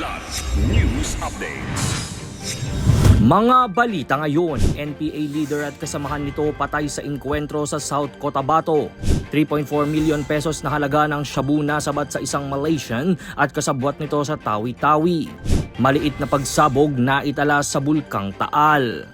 Kidlat News Updates. Mga balita ngayon, NPA leader at kasamahan nito patay sa inkwentro sa South Cotabato. 3.4 million pesos na halaga ng shabu nasabat sa isang Malaysian at kasabwat nito sa Tawi-Tawi. Maliit na pagsabog na itala sa Bulkang Taal.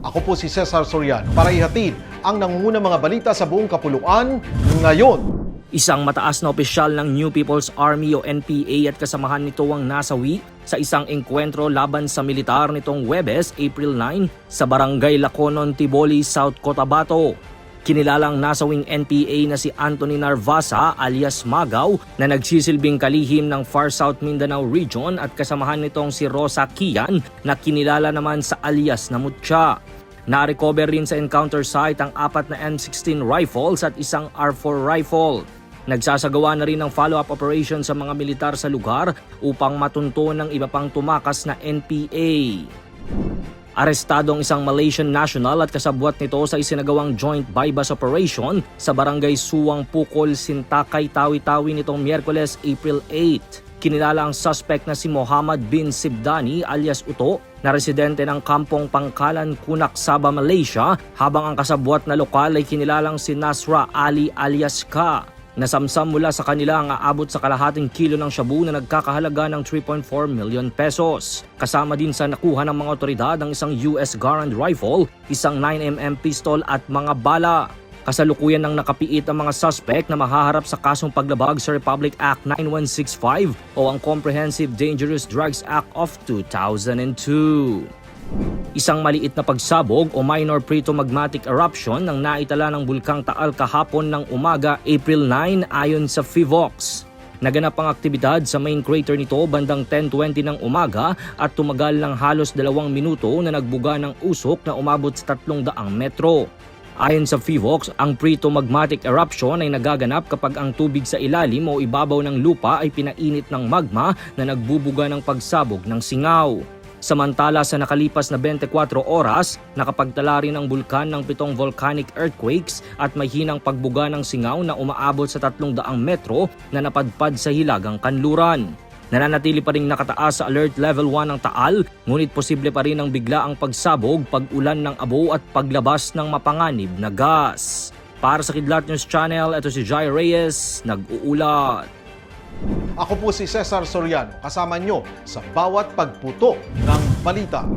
Ako po si Cesar Soriano para ihatid ang nangungunang mga balita sa buong kapuluan ngayon. Isang mataas na opisyal ng New People's Army o NPA at kasamahan nito ang nasawi sa isang engkwentro laban sa militar nitong Huwebes, April 9 sa Barangay Laconon, Tiboli, South Cotabato. Kinilalang nasawing NPA na si Anthony Narvasa alias Magaw na nagsisilbing kalihim ng Far South Mindanao Region at kasamahan nitong si Rosa Kian na kinilala naman sa alias na Mutya. Na-recover rin sa encounter site ang 4 na M16 rifles at isang R4 rifle. Nagsasagawa na rin ng follow-up operation sa mga militar sa lugar upang matunto ng iba pang tumakas na NPA. Arestado ang isang Malaysian national at kasabwat nito sa isinagawang joint bypass operation sa Barangay Suwang Pukol, Sintakay, Tawi-Tawi nitong Miyerkules, April 8. Kinilala ang suspect na si Muhammad bin Sibdani alias Uto na residente ng Kampong Pangkalan, Kunak, Sabah, Malaysia, habang ang kasabwat na lokal ay kinilalang si Nasra Ali alias Ka. Nasamsam mula sa kanila ang aabot sa kalahating kilo ng shabu na nagkakahalaga ng 3.4 million pesos. Kasama din sa nakuha ng mga otoridad ang isang US Garand rifle, isang 9mm pistol at mga bala. Kasalukuyan ng nakapiit ang mga suspect na mahaharap sa kasong paglabag sa Republic Act 9165 o ang Comprehensive Dangerous Drugs Act of 2002. Isang maliit na pagsabog o minor pre-magmatic eruption ng naitala ng Bulkang Taal kahapon ng umaga, April 9 ayon sa PHIVOX. Naganap ang aktibidad sa main crater nito bandang 10:20 ng umaga at tumagal ng halos 2 minuto na nagbuga ng usok na umabot sa 300 metro. Ayon sa PHIVOX, ang pre-magmatic eruption ay nagaganap kapag ang tubig sa ilalim o ibabaw ng lupa ay pinainit ng magma na nagbubuga ng pagsabog ng singaw. Samantala sa nakalipas na 24 oras, nakapagtala rin ang bulkan ng 7 volcanic earthquakes at may hinang pagbuga ng singaw na umaabot sa 300 metro na napadpad sa Hilagang Kanluran. Nananatili pa rin nakataas sa Alert Level 1 ang Taal, ngunit posible pa rin ang biglaang pagsabog, pag-ulan ng abo at paglabas ng mapanganib na gas. Para sa Kidlat News Channel, ito si Jai Reyes, nag-uulat. Ako po si Cesar Soriano, kasama nyo sa bawat pagputo ng balita.